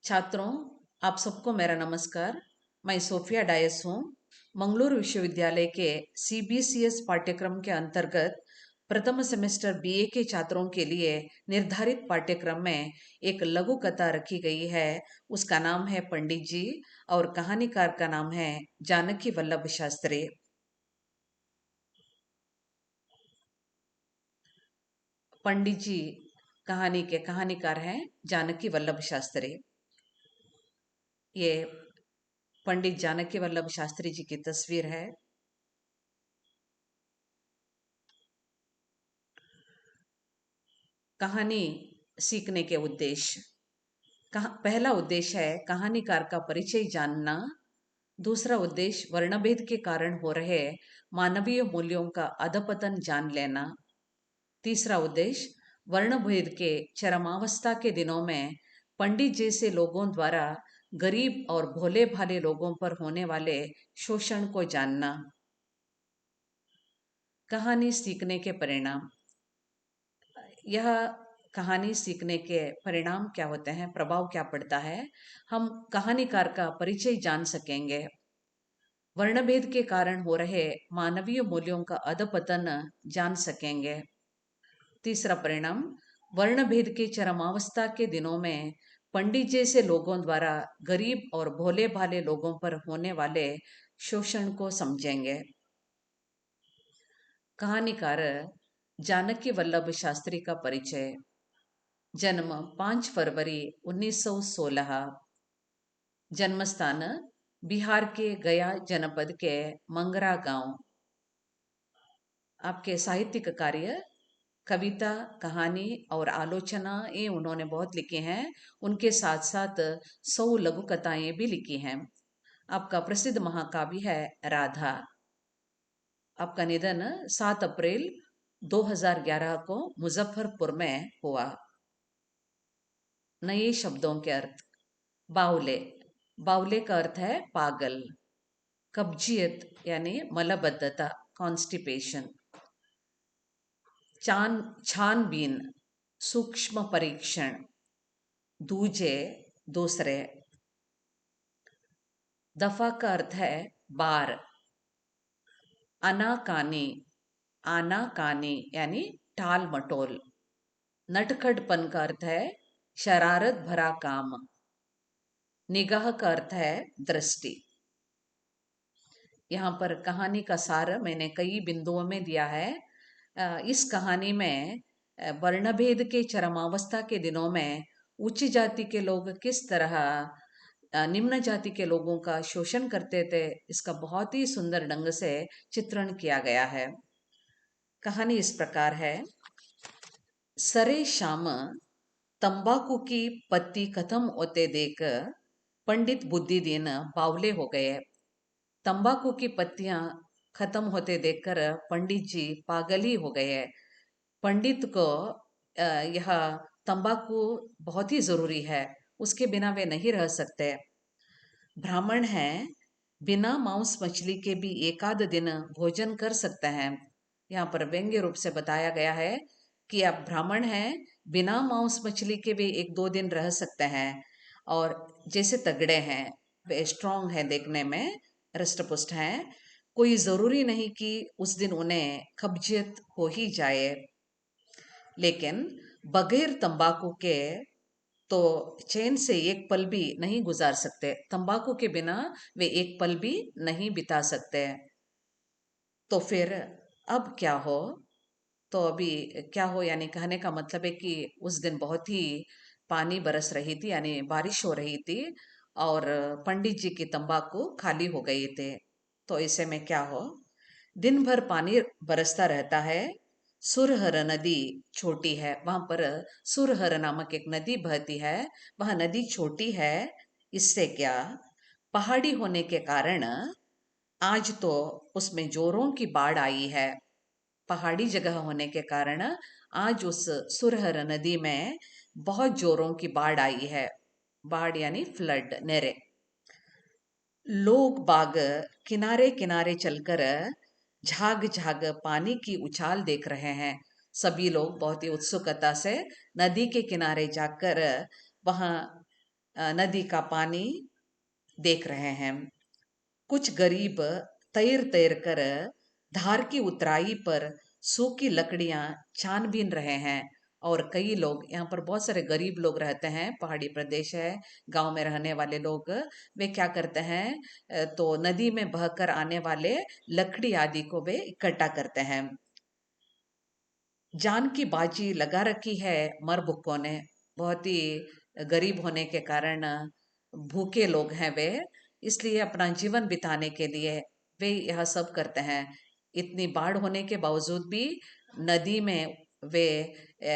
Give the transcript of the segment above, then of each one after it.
छात्रों, आप सबको मेरा नमस्कार। मैं सोफिया डायस हूँ। मंगलुरु विश्वविद्यालय के सीबीसीएस पाठ्यक्रम के अंतर्गत प्रथम सेमेस्टर बीए के छात्रों के लिए निर्धारित पाठ्यक्रम में एक लघु कथा रखी गई है। उसका नाम है पंडित जी और कहानीकार का नाम है जानकी वल्लभ शास्त्री। पंडित जी कहानी के कहानीकार हैं जानकी वल्लभ शास्त्री। ये पंडित जानकी वल्लभ शास्त्री जी की तस्वीर है। कहानी सीखने के उद्देश्य। पहला उद्देश्य है कहानीकार का परिचय जानना। दूसरा उद्देश्य वर्णभेद के कारण हो रहे मानवीय मूल्यों का अधपतन जान लेना। तीसरा उद्देश्य वर्णभेद के चरमावस्था के दिनों में पंडित जैसे लोगों द्वारा गरीब और भोले भाले लोगों पर होने वाले शोषण को जानना। कहानी सीखने के परिणाम। यह कहानी सीखने के परिणाम क्या होते हैं, प्रभाव क्या पड़ता है, हम कहानीकार का परिचय जान सकेंगे। वर्णभेद के कारण हो रहे मानवीय मूल्यों का अधपतन जान सकेंगे। तीसरा परिणाम, वर्णभेद के चरमावस्था के दिनों में पंडित जैसे लोगों द्वारा गरीब और भोले भाले लोगों पर होने वाले शोषण को समझेंगे। कहानीकार जानकी वल्लभ शास्त्री का परिचय। जन्म 5 फरवरी 1916। जन्मस्थान बिहार के गया जनपद के मंगरा गांव। आपके साहित्यिक कार्य, कविता, कहानी और आलोचना ये उन्होंने बहुत लिखे हैं। उनके साथ साथ 100 लघु कथाएं भी लिखी हैं। आपका प्रसिद्ध महाकाव्य है राधा। आपका निधन 7 अप्रैल 2011 को मुजफ्फरपुर में हुआ। नए शब्दों के अर्थ। बावले। बावले का अर्थ है पागल। कब्जियत यानी मलबद्धता, कॉन्स्टिपेशन। छानबीन, सूक्ष्म परीक्षण। दूजे, दूसरे। दफा का अर्थ है बार। अनाकानी, आनाकानी यानी टाल मटोल। नटखटपन का अर्थ है शरारत भरा काम। निगाह का अर्थ है दृष्टि। यहाँ पर कहानी का सार मैंने कई बिंदुओं में दिया है। इस कहानी में वर्णभेद के चरमावस्था के दिनों में उच्च जाति के लोग किस तरह निम्न जाति के लोगों का शोषण करते थे, इसका बहुत ही सुंदर ढंग से चित्रण किया गया है। कहानी इस प्रकार है। सरे शाम तंबाकू की पत्ती खत्म होते देख पंडित बुद्धिदीन बावले हो गए। तंबाकू की पत्तियां खत्म होते देखकर पंडित जी पागल ही हो गए। पंडित को यह तंबाकू बहुत ही जरूरी है, उसके बिना वे नहीं रह सकते। ब्राह्मण हैं, बिना मांस मछली के भी एकाध दिन भोजन कर सकते हैं। यहाँ पर व्यंग्य रूप से बताया गया है कि आप ब्राह्मण हैं, बिना मांस मछली के भी एक दो दिन रह सकते हैं और जैसे तगड़े हैं, वे स्ट्रांग हैं, देखने में हृष्ट-पुष्ट हैं। कोई जरूरी नहीं कि उस दिन उन्हें कब्जियत हो ही जाए, लेकिन बगैर तंबाकू के तो चैन से एक पल भी नहीं गुजार सकते। तंबाकू के बिना वे एक पल भी नहीं बिता सकते। तो फिर अब क्या हो? तो अभी क्या हो यानी कहने का मतलब है कि उस दिन बहुत ही पानी बरस रही थी, यानी बारिश हो रही थी और पंडित जी की तंबाकू खाली हो गई थे। तो ऐसे में क्या हो, दिन भर पानी बरसता रहता है। सुरहर नदी छोटी है, वहां पर सुरहर नामक एक नदी बहती है। वह नदी छोटी है, इससे क्या, पहाड़ी होने के कारण आज तो उसमें जोरों की बाढ़ आई है। पहाड़ी जगह होने के कारण आज उस सुरहर नदी में बहुत जोरों की बाढ़ आई है। बाढ़ यानी फ्लड, नेरे। लोग बाग किनारे किनारे चलकर झाग झाग पानी की उछाल देख रहे हैं। सभी लोग बहुत ही उत्सुकता से नदी के किनारे जाकर वहां नदी का पानी देख रहे हैं। कुछ गरीब तैर तैर कर धार की उतराई पर सूखी लकड़ियां छानबीन रहे हैं। और कई लोग यहाँ पर, बहुत सारे गरीब लोग रहते हैं, पहाड़ी प्रदेश है, गांव में रहने वाले लोग, वे क्या करते हैं, तो नदी में बहकर आने वाले लकड़ी आदि को वे इकट्ठा करते हैं। जान की बाजी लगा रखी है मरबुक्कों ने। बहुत ही गरीब होने के कारण, भूखे लोग हैं वे, इसलिए अपना जीवन बिताने के लिए वे यह सब करते हैं। इतनी बाढ़ होने के बावजूद भी नदी में वे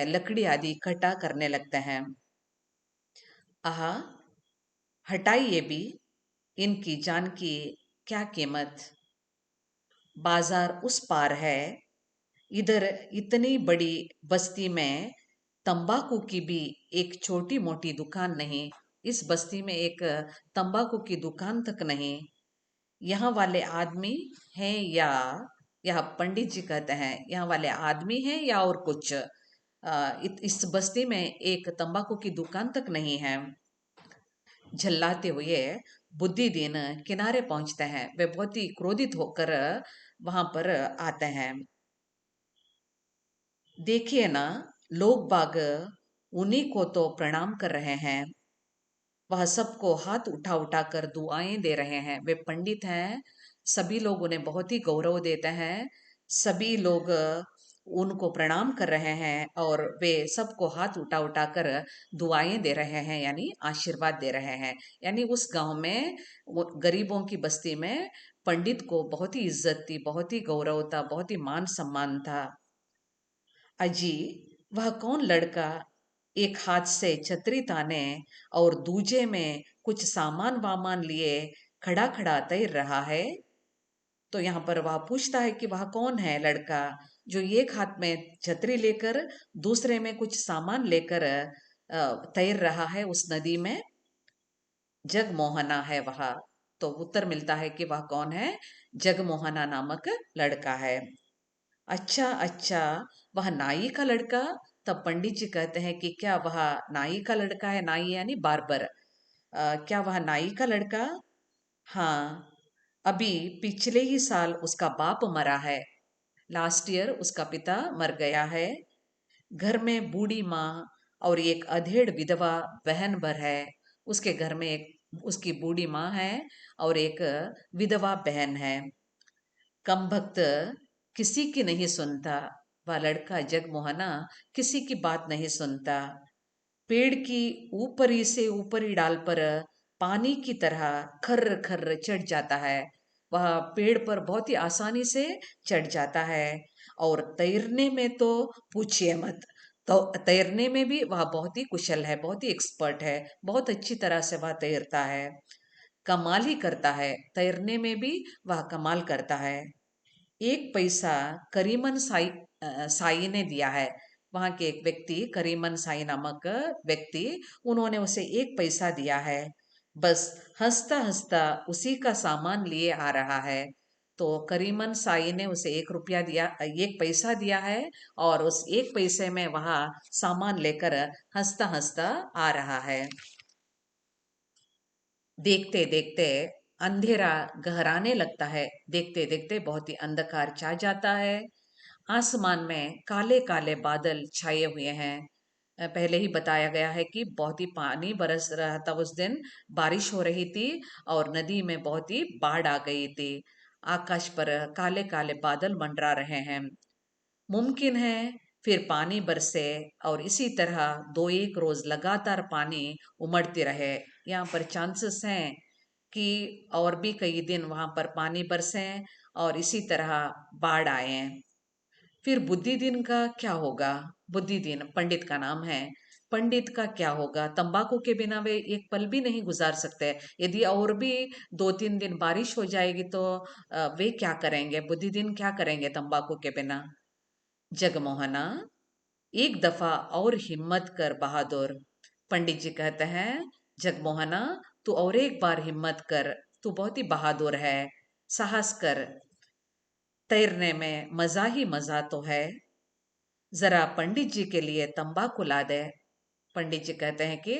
लकड़ी आदि इकट्ठा करने लगते हैं। आहा, हटाइए भी इनकी जान की क्या कीमत। बाजार उस पार है, इधर इतनी बड़ी बस्ती में तंबाकू की भी एक छोटी मोटी दुकान नहीं। इस बस्ती में एक तंबाकू की दुकान तक नहीं। यहाँ वाले आदमी हैं या, यह पंडित जी कहते हैं, यहाँ वाले आदमी हैं या और कुछ, इस बस्ती में एक तंबाकू की दुकान तक नहीं है। झल्लाते हुए बुद्धिदीन किनारे पहुंचते हैं। वे बहुत ही क्रोधित होकर वहां पर आते हैं। देखिए ना, लोग बाग उन्हीं को तो प्रणाम कर रहे हैं। वह सबको हाथ उठा उठा कर दुआएं दे रहे हैं। वे पंडित हैं, सभी लोग उन्हें बहुत ही गौरव देते हैं। सभी लोग उनको प्रणाम कर रहे हैं और वे सबको हाथ उठा उठा कर दुआएं दे रहे हैं, यानी आशीर्वाद दे रहे हैं। यानी उस गांव में, वो गरीबों की बस्ती में, पंडित को बहुत ही इज्जत थी, बहुत ही गौरव था, बहुत ही मान सम्मान था। अजी, वह कौन लड़का एक हाथ से छतरी ताने और दूजे में कुछ सामान वामान लिए खड़ा खड़ा तैर रहा है? तो यहाँ पर वह पूछता है कि वह कौन है लड़का जो एक हाथ में छतरी लेकर दूसरे में कुछ सामान लेकर तैर रहा है उस नदी में। जगमोहना है वह। तो उत्तर मिलता है कि वह कौन है, जगमोहना नामक लड़का है। अच्छा अच्छा, वह नाई का लड़का। तब पंडित जी कहते हैं कि क्या वह नाई का लड़का है? नाई यानी बार्बर। क्या वह नाई का लड़का? हाँ, अभी पिछले ही साल उसका बाप मरा है। लास्ट ईयर उसका पिता मर गया है। घर में बूढ़ी माँ और एक अधेड़ विधवा बहन भर है। उसके घर में एक उसकी बूढ़ी माँ है और एक विधवा बहन है। कम भक्त किसी की नहीं सुनता। वह लड़का जगमोहना किसी की बात नहीं सुनता। पेड़ की ऊपरी से ऊपरी डाल पर पानी की तरह खर्र खर्र चढ़ जाता है। वह पेड़ पर बहुत ही आसानी से चढ़ जाता है। और तैरने में तो पूछिए मत। तो तैरने में भी वह बहुत ही कुशल है, बहुत ही एक्सपर्ट है, बहुत अच्छी तरह से वह तैरता है। कमाल ही करता है, तैरने में भी वह कमाल करता है। एक पैसा करीमन साई ने दिया है। वहां के एक व्यक्ति, करीमन साई नामक व्यक्ति, उन्होंने उसे एक पैसा दिया है। बस हंसता हंसता उसी का सामान लिए आ रहा है। तो करीमन साई ने उसे 1 रुपया दिया, 1 पैसा दिया है, और उस 1 पैसे में वह सामान लेकर हंसता हंसता आ रहा है। देखते देखते अंधेरा गहराने लगता है। देखते देखते बहुत ही अंधकार छा जाता है। आसमान में काले काले बादल छाए हुए हैं। पहले ही बताया गया है कि बहुत ही पानी बरस रहा था उस दिन, बारिश हो रही थी और नदी में बहुत ही बाढ़ आ गई थी। आकाश पर काले काले बादल मंडरा रहे हैं। मुमकिन है फिर पानी बरसे और इसी तरह 2 एक रोज लगातार पानी उमड़ते रहे। यहाँ पर चांसेस हैं कि और भी कई दिन वहां पर पानी बरसे और इसी तरह बाढ़ आए। फिर बुद्धिदीन का क्या होगा? बुद्धिदीन पंडित का नाम है। पंडित का क्या होगा? तंबाकू के बिना वे एक पल भी नहीं गुजार सकते। यदि और भी 2 3 दिन बारिश हो जाएगी तो वे क्या करेंगे? बुद्धिदीन क्या करेंगे तंबाकू के बिना? जगमोहना, एक दफा और हिम्मत कर बहादुर। पंडित जी कहते हैं, जगमोहना, तू और एक बार हिम्मत कर। तू बहुत ही बहादुर है, साहस कर। तैरने में मजा ही मजा तो है। जरा पंडित जी के लिए तंबाकू ला दे। पंडित जी कहते हैं कि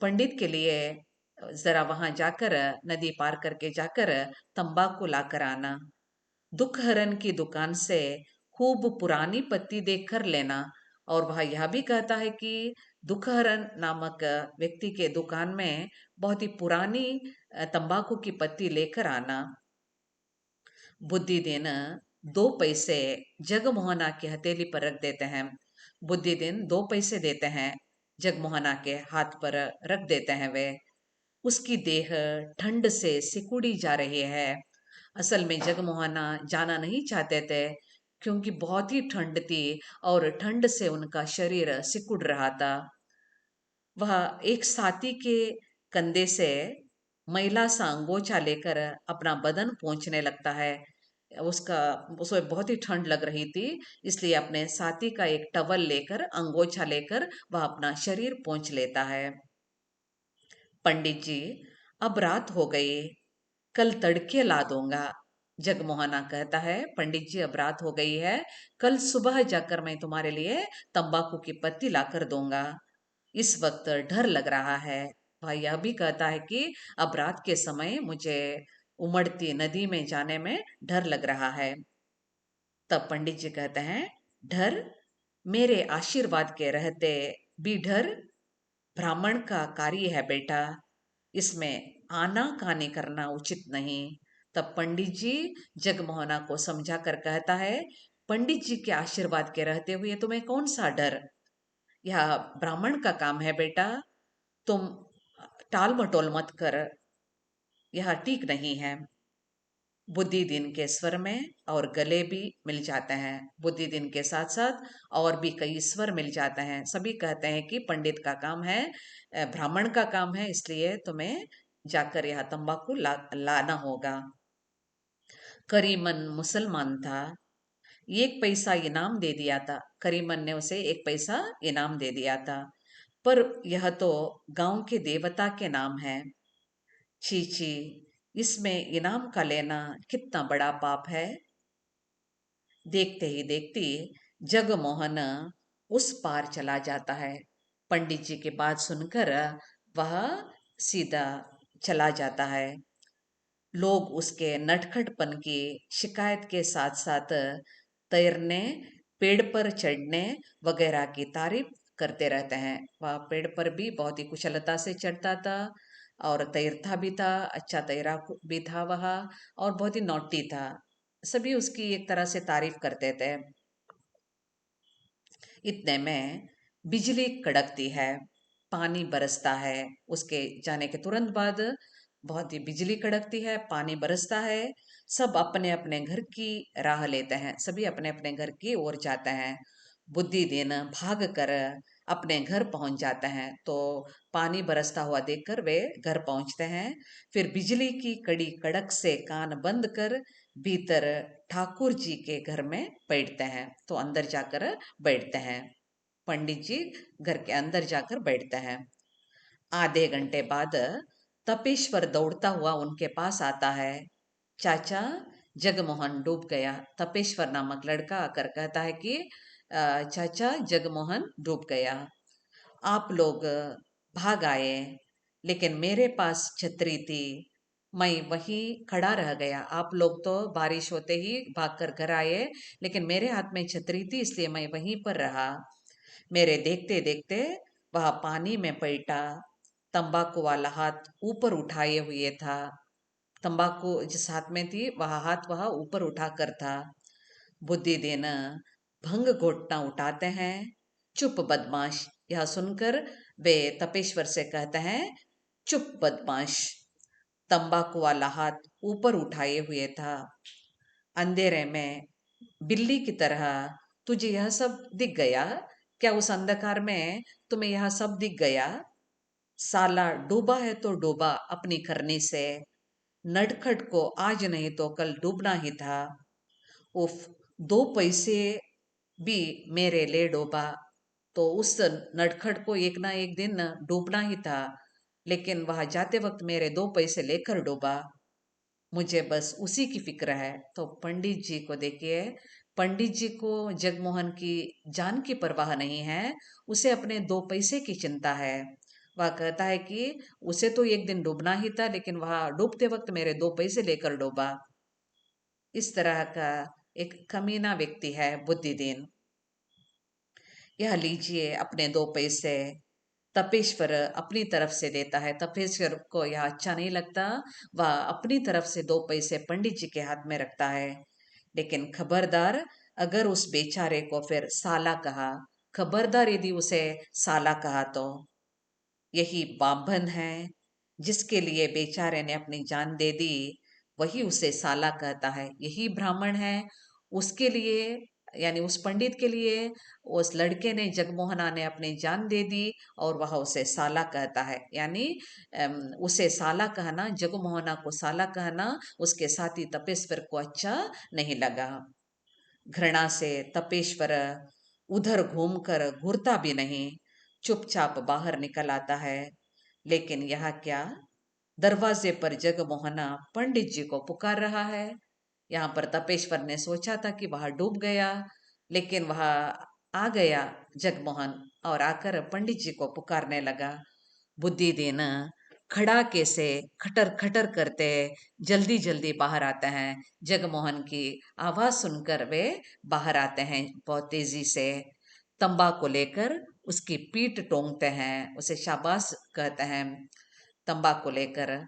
पंडित के लिए जरा वहां जाकर नदी पार करके जाकर तंबाकू लाकर आना। दुख हरण की दुकान से खूब पुरानी पत्ती देखकर लेना। और वह यह भी कहता है कि दुखहरण नामक व्यक्ति के दुकान में बहुत ही पुरानी तंबाकू की पत्ती लेकर आना। बुद्धि दिन 2 पैसे जगमोहना की हथेली पर रख देते हैं। बुद्धि दिन 2 पैसे देते हैं, जगमोहना के हाथ पर रख देते हैं वे। उसकी देह ठंड से सिकुड़ी जा रही है। असल में जगमोहना जाना नहीं चाहते थे, क्योंकि बहुत ही ठंड थी और ठंड से उनका शरीर सिकुड़ रहा था। वह एक साथी के कंधे से मैला सा अंगोछा लेकर अपना बदन पोंछने लगता है। उसका उसे बहुत ही ठंड लग रही थी, इसलिए अपने साथी का एक टवल लेकर, अंगोछा लेकर वह अपना शरीर पोंछ लेता है। पंडित जी, अब रात हो गई, कल तड़के ला दूंगा। जगमोहना कहता है, पंडित जी अब रात हो गई है, कल सुबह जाकर मैं तुम्हारे लिए तंबाकू की पत्ती लाकर दूंगा। इस वक्त डर लग रहा है। भाई यह भी कहता है कि अब रात के समय मुझे उमड़ती नदी में जाने में डर लग रहा है। तब पंडित जी कहते हैं, डर? मेरे आशीर्वाद के रहते भी डर? ब्राह्मण का कार्य है बेटा, इसमें आना कानी करना उचित नहीं। तब पंडित जी जगमोहना को समझा कर कहता है, पंडित जी के आशीर्वाद के रहते हुए तुम्हें कौन सा डर? यह ब्राह्मण का काम है बेटा, तुम टाल मटोल मत कर, यह ठीक नहीं है। बुद्धि दिन के स्वर में और गले भी मिल जाते हैं। बुद्धि दिन के साथ साथ और भी कई स्वर मिल जाते हैं। सभी कहते हैं कि पंडित का काम है, ब्राह्मण का काम है, इसलिए तुम्हें जाकर यह तंबाकू लाना होगा। करीमन मुसलमान था, 1 पैसा इनाम दे दिया था। करीमन ने उसे 1 पैसा इनाम दे दिया था। पर यह तो गांव के देवता के नाम है। छी छी, इसमें इनाम का लेना कितना बड़ा पाप है। देखते ही देखते जगमोहन उस पार चला जाता है। पंडित जी की बात सुनकर वह सीधा चला जाता है। लोग उसके नटखटपन की शिकायत के साथ साथ तैरने, पेड़ पर चढ़ने वगैरह की तारीफ करते रहते हैं। वह पेड़ पर भी बहुत ही कुशलता से चढ़ता था और तैरता भी था, अच्छा तैराक भी था वह, और बहुत ही नॉटी था। सभी उसकी एक तरह से तारीफ करते थे। इतने में बिजली कड़कती है, पानी बरसता है। उसके जाने के तुरंत बाद बहुत ही बिजली कड़कती है, पानी बरसता है। सब अपने अपने घर की राह लेते हैं, सभी अपने अपने घर की ओर जाते हैं। बुद्धि दिन भाग कर अपने घर पहुंच जाते हैं, तो पानी बरसता हुआ देखकर वे घर पहुंचते हैं। फिर बिजली की कड़ी कड़क से कान बंद कर भीतर ठाकुर जी के घर में बैठते हैं, तो अंदर जाकर बैठते हैं। पंडित जी घर के अंदर जाकर बैठते हैं। आधे घंटे बाद तपेश्वर दौड़ता हुआ उनके पास आता है। चाचा, जगमोहन डूब गया। तपेश्वर नामक लड़का आकर कहता है कि चाचा, जगमोहन डूब गया। आप लोग भाग आए, लेकिन मेरे पास छतरी थी, मैं वहीं खड़ा रह गया। आप लोग तो बारिश होते ही भागकर घर आए, लेकिन मेरे हाथ में छतरी थी, इसलिए मैं वहीं पर रहा। मेरे देखते देखते वह पानी में पलटा। तंबाकू वाला हाथ ऊपर उठाए हुए था। तंबाकू जिस हाथ में थी वह हाथ वह ऊपर उठाकर था। बुद्धि देना भंग घोटना उठाते हैं। चुप बदमाश, यह सुनकर वे तपेश्वर से कहते हैं, चुप बदमाश। तंबाकू वाला हाथ ऊपर उठाए हुए था। अंधेरे में बिल्ली की तरह तुझे यह सब दिख गया? क्या उस अंधकार में तुम्हें यह सब दिख गया? साला डूबा है तो डूबा अपनी करनी से, नटखट को आज नहीं तो कल डूबना ही था। उफ, 2 पैसे भी मेरे ले डूबा, तो उस नटखट को एक ना एक दिन डूबना ही था, लेकिन वह जाते वक्त मेरे 2 पैसे लेकर डूबा। मुझे बस उसी की फिक्र है। तो पंडित जी को देखिए, पंडित जी को जगमोहन की जान की परवाह नहीं है, उसे अपने 2 पैसे की चिंता है। वह कहता है कि उसे तो एक दिन डूबना ही था, लेकिन वह डूबते वक्त मेरे 2 पैसे लेकर डूबा। इस तरह का एक कमीना व्यक्ति है बुद्धिदीन। यह लीजिए अपने 2 पैसे। तपेश्वर अपनी तरफ से देता है। तपेश्वर को यह अच्छा नहीं लगता। वह अपनी तरफ से 2 पैसे पंडित जी के हाथ में रखता है। लेकिन खबरदार, अगर उस बेचारे को फिर साला कहा, खबरदार यदि उसे साला कहा तो यही बाभन है जिसके लिए बेचारे ने अपनी जान दे दी, वही उसे साला कहता है। यही ब्राह्मण है। उसके लिए, यानी उस पंडित के लिए, उस लड़के ने, जगमोहना ने अपनी जान दे दी और वह उसे साला कहता है। यानी उसे साला कहना, जगमोहना को साला कहना उसके साथी तपेश्वर को अच्छा नहीं लगा। घृणा से तपेश्वर उधर घूमकर घूरता भी नहीं, चुपचाप बाहर निकल आता है। लेकिन यह क्या, दरवाजे पर जगमोहना पंडित जी को पुकार रहा है। यहाँ पर तपेश्वर ने सोचा था कि वह डूब गया, लेकिन वह आ गया जगमोहन, और आकर पंडित जी को पुकारने लगा। बुद्धि देना खड़ाके से खटर खटर करते जल्दी जल्दी बाहर आते हैं। जगमोहन की आवाज सुनकर वे बाहर आते हैं बहुत तेजी से। तंबाकू लेकर उसकी पीठ टोंगते हैं, उसे शाबाश कहते हैं। तंबाकू लेकर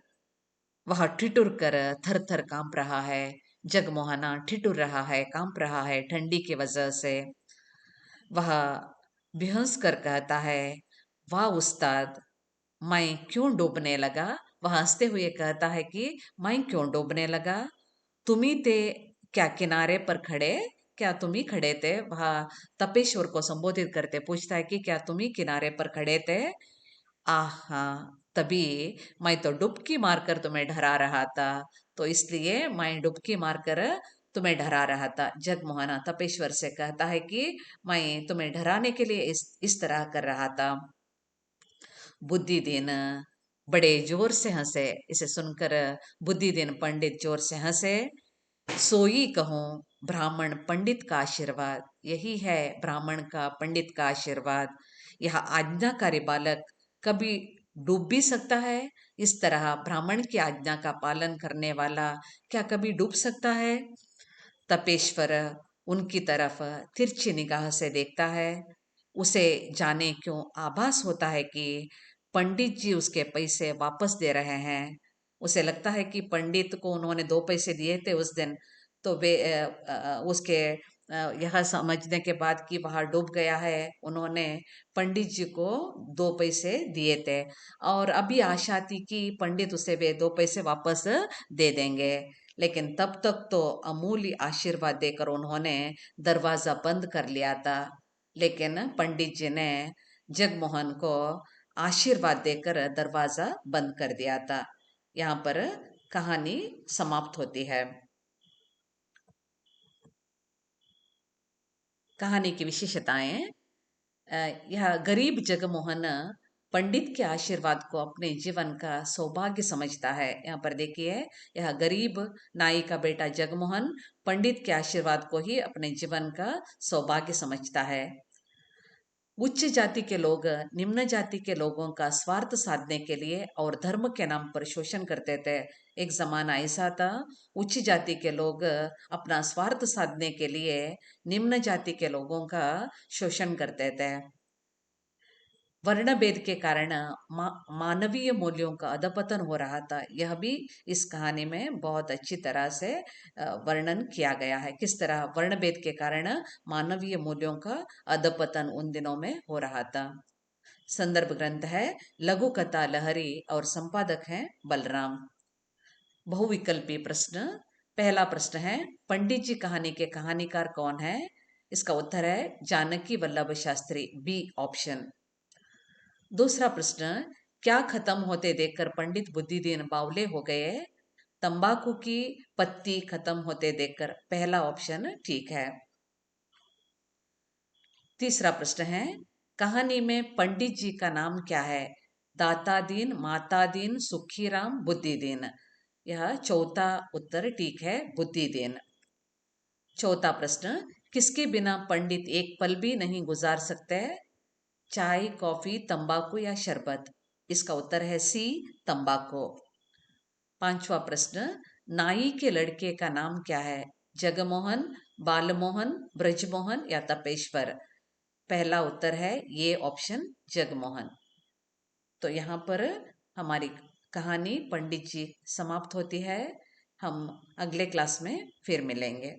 वह ठिठुर कर थर थर कांप रहा है। जगमोहना ठिठुर रहा है, कांप रहा है ठंडी की वजह से। वह बेहंस कर कहता है, वाह उस्ताद, मैं क्यों डूबने लगा। वह हंसते हुए कहता है कि मैं क्यों डूबने लगा, तुम ही थे क्या किनारे पर खड़े, क्या तुम ही खड़े थे। वह तपेश्वर को संबोधित करते पूछता है कि क्या तुम ही किनारे पर खड़े थे। आहा, तभी मैं तो डुबकी मारकर तुम्हें डरा रहा था, तो इसलिए मैं डुबकी मारकर तुम्हें डरा रहा था। जगमोहना तपेश्वर से कहता है कि मैं तुम्हें डराने के लिए इस तरह कर रहा था। बुद्धिदीन बड़े जोर से हंसे। इसे सुनकर बुद्धिदीन पंडित जोर से हंसे। सोई कहूं ब्राह्मण पंडित का आशीर्वाद, यही है ब्राह्मण का, पंडित का आशीर्वाद। यह आज्ञाकारी बालक कभी डूब भी सकता है। इस तरह ब्राह्मण की आज्ञा का पालन करने वाला क्या कभी डूब सकता है। तपेश्वर उनकी तरफ तिरछी निगाह से देखता है। उसे जाने क्यों आभास होता है कि पंडित जी उसके पैसे वापस दे रहे हैं। उसे लगता है कि पंडित को उन्होंने 2 पैसे दिए थे उस दिन, तो वे उसके यह समझने के बाद कि वह डूब गया है, उन्होंने पंडित जी को 2 पैसे दिए थे, और अभी आशा थी कि पंडित उसे वे 2 पैसे वापस दे देंगे। लेकिन तब तक तो अमूल्य आशीर्वाद देकर उन्होंने दरवाजा बंद कर लिया था। लेकिन पंडित जी ने जगमोहन को आशीर्वाद देकर दरवाजा बंद कर दिया था। यहाँ पर कहानी समाप्त होती है। कहानी की विशेषताएं। यह गरीब जगमोहन पंडित के आशीर्वाद को अपने जीवन का सौभाग्य समझता है। यहाँ पर देखिए, यह गरीब नाई का बेटा जगमोहन पंडित के आशीर्वाद को ही अपने जीवन का सौभाग्य समझता है। उच्च जाति के लोग निम्न जाति के लोगों का स्वार्थ साधने के लिए और धर्म के नाम पर शोषण करते थे। एक जमाना ऐसा था, उच्च जाति के लोग अपना स्वार्थ साधने के लिए निम्न जाति के लोगों का शोषण करते थे। वर्ण भेद के कारण मानवीय मूल्यों का अधपतन हो रहा था। यह भी इस कहानी में बहुत अच्छी तरह से वर्णन किया गया है, किस तरह वर्ण भेद के कारण मानवीय मूल्यों का अधपतन उन दिनों में हो रहा था। संदर्भ ग्रंथ है लघु कथा लहरी और संपादक हैं बलराम। बहुविकल्पी प्रश्न। पहला प्रश्न है, पंडित जी कहानी के कहानीकार कौन है। इसका उत्तर है जानकी वल्लभ शास्त्री, बी ऑप्शन। दूसरा प्रश्न, क्या खत्म होते देखकर पंडित बुद्धिदीन बावले हो गए। तंबाकू की पत्ती खत्म होते देखकर, पहला ऑप्शन ठीक है। तीसरा प्रश्न है, कहानी में पंडित जी का नाम क्या है। दाता दीन, माता दीन, सुखीराम, बुद्धिदीन। यह चौथा उत्तर ठीक है, बुद्धिदीन। चौथा प्रश्न, किसके बिना पंडित एक पल भी नहीं गुजार सकते। चाय, कॉफी, तंबाकू या शरबत। इसका उत्तर है सी, तंबाकू। पांचवा प्रश्न, नाई के लड़के का नाम क्या है? जगमोहन, बालमोहन, ब्रजमोहन या तपेश्वर? पहला उत्तर है ये ऑप्शन, जगमोहन। तो यहाँ पर हमारी कहानी पंडित जी समाप्त होती है। हम अगले क्लास में फिर मिलेंगे।